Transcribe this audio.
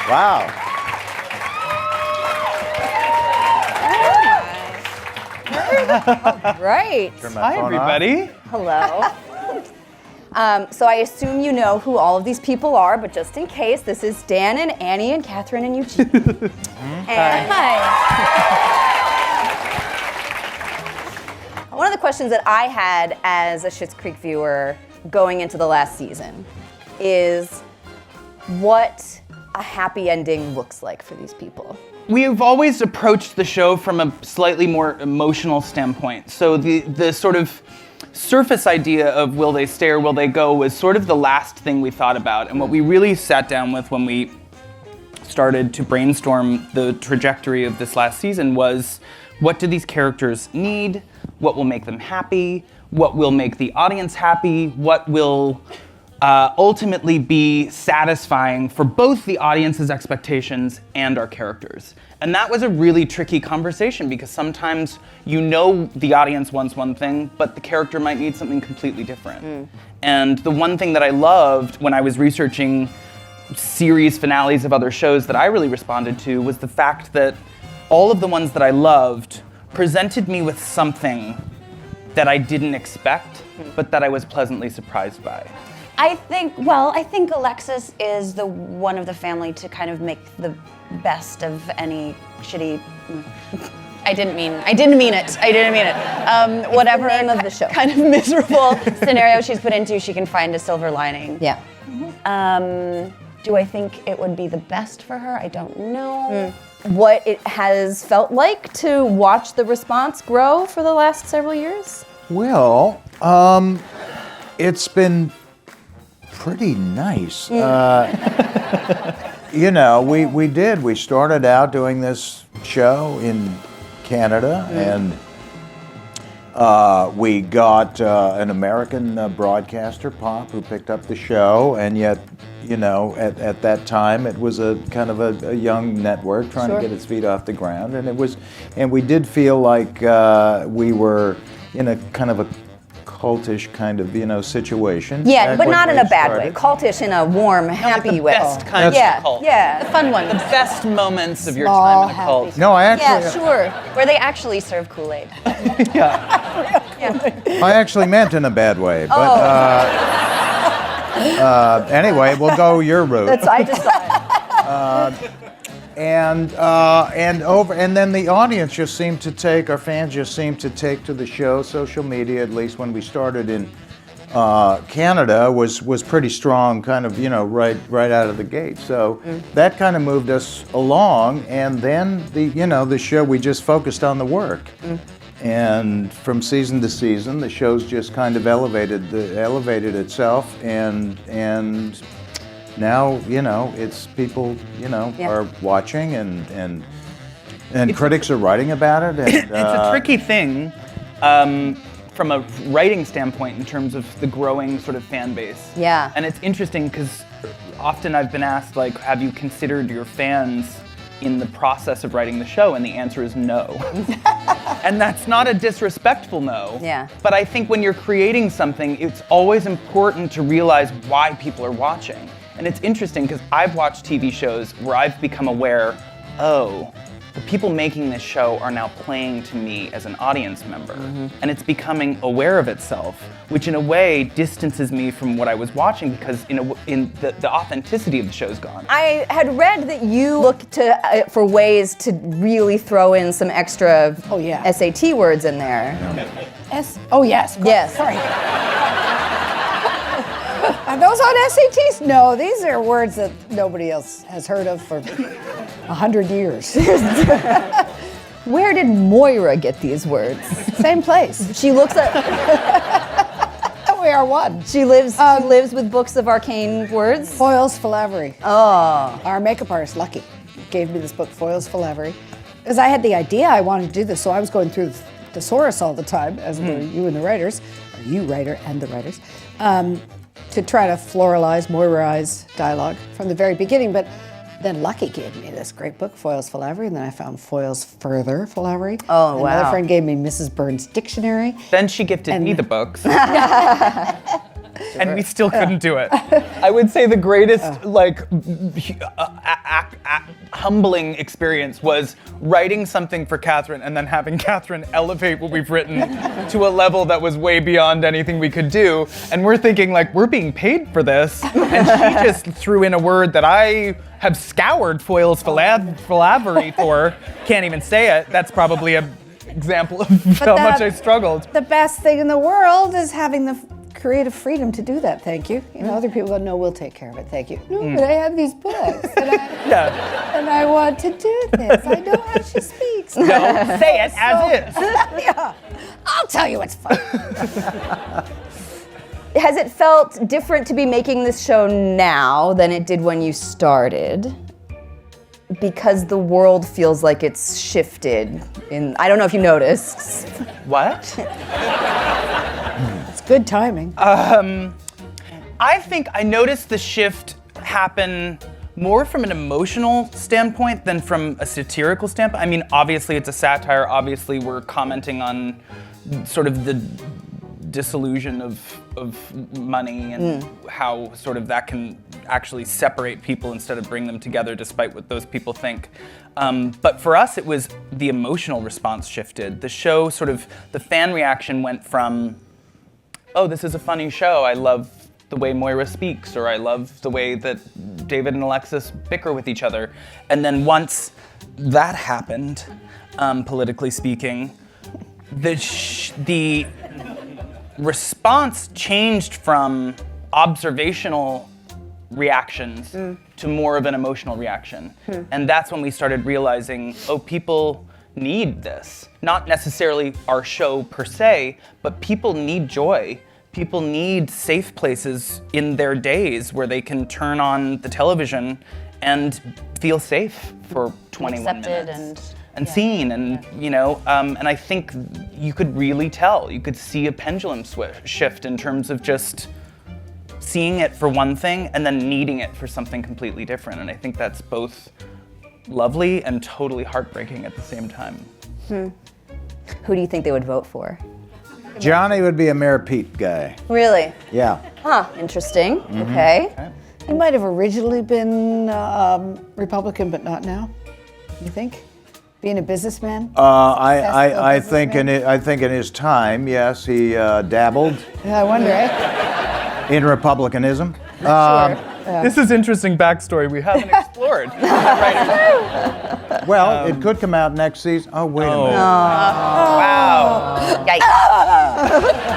Wow. Right. Hi, everybody. Hello. So I assume you know who all of these people are, but just in case, this is Dan and Annie and Catherine and Eugene. Hi. One of the questions that I had as a Schitt's Creek viewer going into the last season is what a happy ending looks like for these people. We've always approached the show from a slightly more emotional standpoint. So the sort of surface idea of will they stay or will they go was sort of the last thing we thought about. And what we really sat down with when we started to brainstorm the trajectory of this last season was, what do these characters need? What will make them happy? What will make the audience happy? What will ultimately be satisfying for both the audience's expectations and our characters? And that was a really tricky conversation because sometimes you know the audience wants one thing, but the character might need something completely different. And the one thing that I loved when I was researching series finales of other shows that I really responded to was the fact that all of the ones that I loved presented me with something that I didn't expect, but that I was pleasantly surprised by. I think Alexis is the one of the family to kind of make the best of any shitty. I didn't mean it. Whatever name of the show. Kind of miserable scenario she's put into, she can find a silver lining. Yeah. Do I think it would be the best for her? I don't know. What it has felt like to watch the response grow for the last several years? Well, it's been pretty nice. You know, we started out doing this show in Canada, and we got an American broadcaster, Pop, who picked up the show, and yet, you know, at that time it was a kind of a young network trying to get its feet off the ground, and we did feel like we were in a kind of a cultish kind of, you know, situation. Yeah, but not in a bad way. Cultish in a warm, happy way. The best kind of cult. Yeah, The fun one. The best moments of your time in a cult. No, I actually, yeah, sure. Where they actually serve Kool-Aid. I actually meant in a bad way, but anyway, we'll go your route. I decided. And then the audience just seemed to take, our fans just seemed to take to the show. Social media, at least when we started in Canada, was pretty strong, kind of, you know, right out of the gate. So that kind of moved us along. And then the show, we just focused on the work. And from season to season, the show's just kind of elevated itself, and now, you know, it's people, you know, are watching, and critics are writing about it. And, it's a tricky thing from a writing standpoint in terms of the growing sort of fan base. Yeah. And it's interesting because often I've been asked, like, have you considered your fans in the process of writing the show? And the answer is no. And that's not a disrespectful no. Yeah. But I think when you're creating something, it's always important to realize why people are watching. And it's interesting because I've watched TV shows where I've become aware, oh, the people making this show are now playing to me as an audience member. And it's becoming aware of itself, which in a way distances me from what I was watching because the authenticity of the show's gone. I had read that you look for ways to really throw in some extra SAT words in there. Oh, yes. Yes. Sorry. Are those on SATs? No, these are words that nobody else has heard of for 100 years. Where did Moira get these words? Same place. She looks at. We are one. She lives with books of arcane words. Foyles Philavery. Oh. Our makeup artist, Lucky, gave me this book, Foyles Philavery, because I had the idea I wanted to do this, so I was going through the thesaurus all the time, as were you and the writers, or you writer and the writers, to try to floralize, Moiraize dialogue from the very beginning. But then Lucky gave me this great book, Foyles Philavery, and then I found Foyles Further Philavery. Oh, wow. Another friend gave me Mrs. Burns' Dictionary. Then she gifted me the books. and we still couldn't do it. I would say the greatest humbling experience was writing something for Catherine and then having Catherine elevate what we've written to a level that was way beyond anything we could do. And we're thinking like, we're being paid for this. And she just threw in a word that I have scoured foils philavery for. Can't even say it. That's probably an example of how much I struggled. The best thing in the world is having the creative freedom to do that. Thank you. You know, other people go, no, we'll take care of it. Thank you. No, but I have these books, and I want to do this. I know how she speaks. No, say it as is. Yeah, I'll tell you it's fun. Has it felt different to be making this show now than it did when you started? Because the world feels like it's shifted. I don't know if you noticed. What? It's good timing. I think I noticed the shift happen more from an emotional standpoint than from a satirical standpoint. I mean, obviously it's a satire. Obviously we're commenting on sort of the disillusion of money and how sort of that can actually separate people instead of bring them together despite what those people think. But for us, it was the emotional response shifted. The show sort of, the fan reaction went from, oh, this is a funny show. I love the way Moira speaks, or I love the way that David and Alexis bicker with each other. And then once that happened, politically speaking, the response changed from observational reactions to more of an emotional reaction. And that's when we started realizing, oh, people need this. Not necessarily our show per se, but people need joy. People need safe places in their days where they can turn on the television and feel safe for 21 minutes. And seen, and you know, and I think you could really tell. You could see a pendulum shift in terms of just seeing it for one thing and then needing it for something completely different. And I think that's both lovely and totally heartbreaking at the same time. Who do you think they would vote for? Johnny would be a Mayor Pete guy. Really? Yeah. Huh, interesting. Okay. He might have originally been Republican, but not now. You think? Being a businessman? I think in his time, yes, he dabbled Yeah, I wonder, eh? in republicanism. This is interesting backstory we haven't explored. Well, it could come out next season. Oh, wait a minute. Wow. Yikes.